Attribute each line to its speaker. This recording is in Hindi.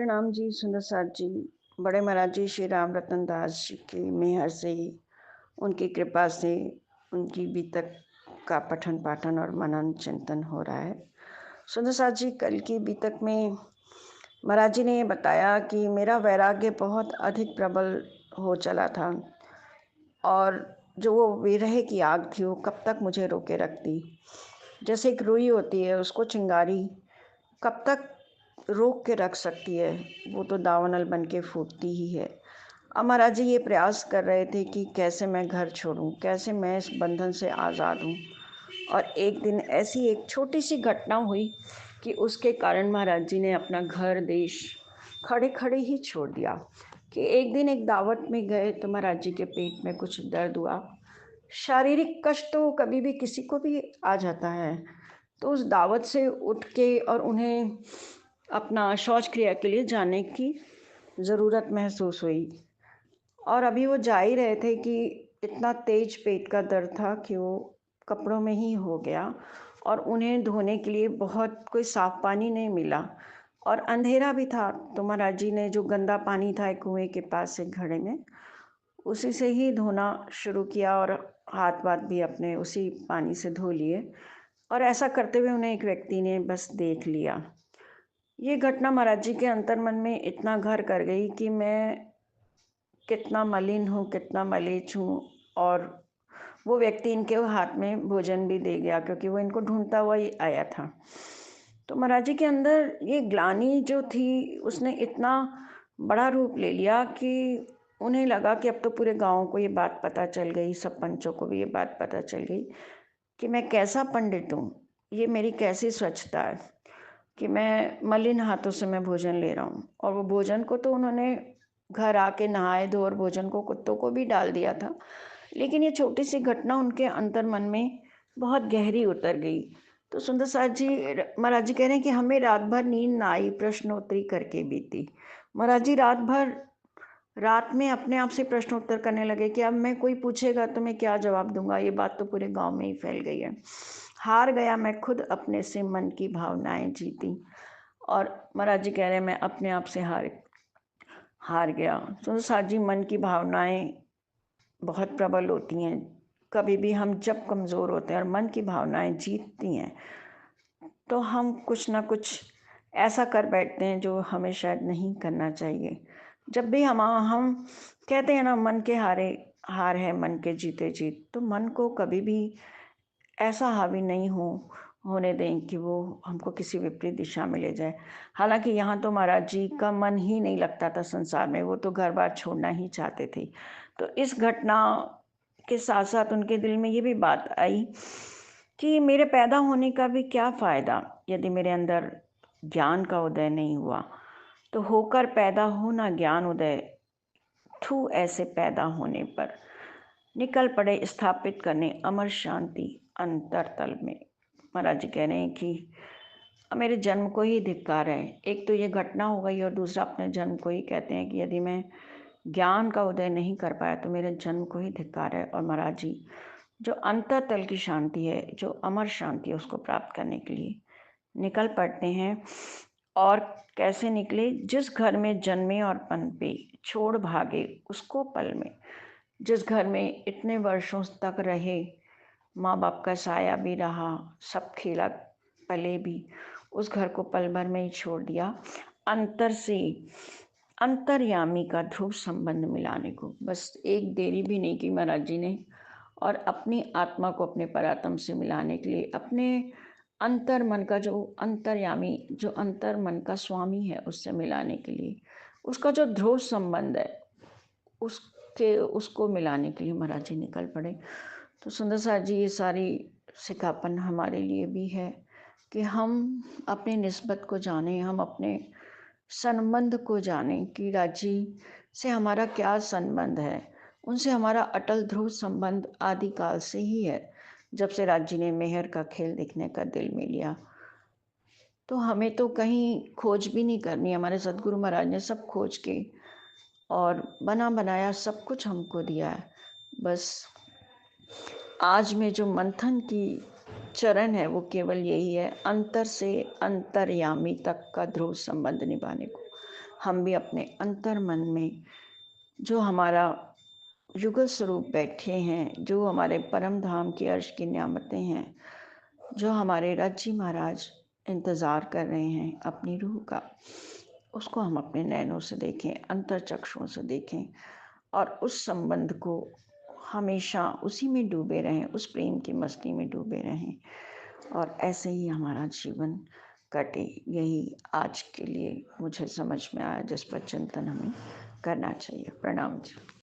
Speaker 1: प्रणाम जी, सुंदर साथ जी। बड़े महाराज जी श्री राम रतन दास जी की मेहर से, उनकी कृपा से, उनकी बीतक का पठन पाठन और मनन चिंतन हो रहा है। सुंदर साथ जी, कल की बीतक में महाराज जी ने ये बताया कि मेरा वैराग्य बहुत अधिक प्रबल हो चला था और जो वो विरह की आग थी वो कब तक मुझे रोके रखती। जैसे एक रुई होती है, उसको चिंगारी कब तक रोक के रख सकती है, वो तो दावानल बन के फूटती ही है। अब महाराज जी ये प्रयास कर रहे थे कि कैसे मैं घर छोड़ूं, कैसे मैं इस बंधन से आज़ाद हूं। और एक दिन ऐसी एक छोटी सी घटना हुई कि उसके कारण महाराज जी ने अपना घर देश खड़े खड़े ही छोड़ दिया। कि एक दिन एक दावत में गए तो महाराज जी के पेट में कुछ दर्द हुआ। शारीरिक कष्ट तो कभी भी किसी को भी आ जाता है। तो उस दावत से उठ के और उन्हें अपना शौच क्रिया के लिए जाने की ज़रूरत महसूस हुई। और अभी वो जा ही रहे थे कि इतना तेज पेट का दर्द था कि वो कपड़ों में ही हो गया और उन्हें धोने के लिए बहुत कोई साफ पानी नहीं मिला और अंधेरा भी था। तो महाराज जी ने जो गंदा पानी था एक कुएं के पास एक घड़े में, उसी से ही धोना शुरू किया और हाथ वाथ भी अपने उसी पानी से धो लिए। और ऐसा करते हुए उन्हें एक व्यक्ति ने बस देख लिया। ये घटना महाराज जी के अंतर्मन में इतना घर कर गई कि मैं कितना मलिन हूँ, कितना मलीच हूँ। और वो व्यक्ति इनके हाथ में भोजन भी दे गया क्योंकि वो इनको ढूंढता हुआ ही आया था। तो महाराज जी के अंदर ये ग्लानि जो थी उसने इतना बड़ा रूप ले लिया कि उन्हें लगा कि अब तो पूरे गांव को ये बात पता चल गई, सब पंचों को भी ये बात पता चल गई कि मैं कैसा पंडित हूँ, ये मेरी कैसी स्वच्छता है कि मैं मलिन हाथों से मैं भोजन ले रहा हूँ। और वो भोजन को तो उन्होंने घर आके नहाए धो और भोजन को कुत्तों को भी डाल दिया था। लेकिन ये छोटी सी घटना उनके अंतर्मन में बहुत गहरी उतर गई। तो सुंदर साथ जी महाराज जी कह रहे हैं कि हमें रात भर नींद ना आई, प्रश्नोत्तरी करके बीती। महाराज जी रात में अपने आप से प्रश्नोत्तर करने लगे कि अब मैं कोई पूछेगा तो मैं क्या जवाब दूंगा, ये बात तो पूरे गांव में ही फैल गई है। हार गया मैं खुद अपने से, मन की भावनाएं जीती। और महाराज जी कह रहे हैं मैं अपने आप से हार हार गया। तो साथ जी, मन की भावनाएं बहुत प्रबल होती हैं। कभी भी हम जब कमज़ोर होते हैं और मन की भावनाएं जीतती हैं तो हम कुछ ना कुछ ऐसा कर बैठते हैं जो हमें शायद नहीं करना चाहिए। जब भी हम कहते हैं ना, मन के हारे हार है मन के जीते जीत, तो मन को कभी भी ऐसा हावी नहीं होने दें कि वो हमको किसी विपरीत दिशा में ले जाए। हालांकि यहाँ तो महाराज जी का मन ही नहीं लगता था संसार में, वो तो घर बार छोड़ना ही चाहते थे। तो इस घटना के साथ साथ उनके दिल में ये भी बात आई कि मेरे पैदा होने का भी क्या फ़ायदा यदि मेरे अंदर ज्ञान का उदय नहीं हुआ। तो होकर पैदा होना ज्ञान उदय, थू ऐसे पैदा होने पर निकल पड़े स्थापित करने अमर शांति अंतरतल में। महाराज जी कह रहे हैं कि मेरे जन्म को ही धिक्कार है। एक तो ये घटना हो गई और दूसरा अपने जन्म को ही कहते हैं कि यदि मैं ज्ञान का उदय नहीं कर पाया तो मेरे जन्म को ही धिक्कार है। और महाराज जी जो अंतरतल की शांति है, जो अमर शांति है, उसको प्राप्त करने के लिए निकल पड़ते हैं। और कैसे निकले? जिस घर में जन्मे और पनपे, छोड़ भागे उसको पल में। जिस घर में इतने वर्षों तक रहे, माँ बाप का साया भी रहा, सब खेला पले भी, उस घर को पल भर में ही छोड़ दिया। अंतर से अंतर्यामी का ध्रुव संबंध मिलाने को बस एक देरी भी नहीं की महाराज जी ने। और अपनी आत्मा को अपने परात्म से मिलाने के लिए, अपने अंतर मन का जो अंतर्यामी, जो अंतर मन का स्वामी है, उससे मिलाने के लिए, उसका जो ध्रुव संबंध है उसको मिलाने के लिए महाराज जी निकल पड़े। तो सुंदर साथ जी, ये सारी सिखापन हमारे लिए भी है कि हम अपनी निस्बत को जानें, हम अपने संबंध को जानें कि राजी से हमारा क्या संबंध है। उनसे हमारा अटल ध्रुव संबंध आदिकाल से ही है, जब से राजी ने मेहर का खेल देखने का दिल में लिया। तो हमें तो कहीं खोज भी नहीं करनी। हमारे सदगुरु महाराज ने सब खोज के और बना बनाया सब कुछ हमको दिया है। बस आज में जो मंथन की चरण है वो केवल यही है, अंतर से अंतर्यामी तक का ध्रुव संबंध निभाने को। हम भी अपने अंतर मन में जो हमारा युगल स्वरूप बैठे हैं, जो हमारे परम धाम के अर्श की नियामतें हैं, जो हमारे राज्य महाराज इंतज़ार कर रहे हैं अपनी रूह का, उसको हम अपने नैनों से देखें, अंतर चक्षुओं से देखें और उस संबंध को हमेशा उसी में डूबे रहें, उस प्रेम की मस्ती में डूबे रहें और ऐसे ही हमारा जीवन कटे। यही आज के लिए मुझे समझ में आया जिस पर चिंतन हमें करना चाहिए। प्रणाम जी।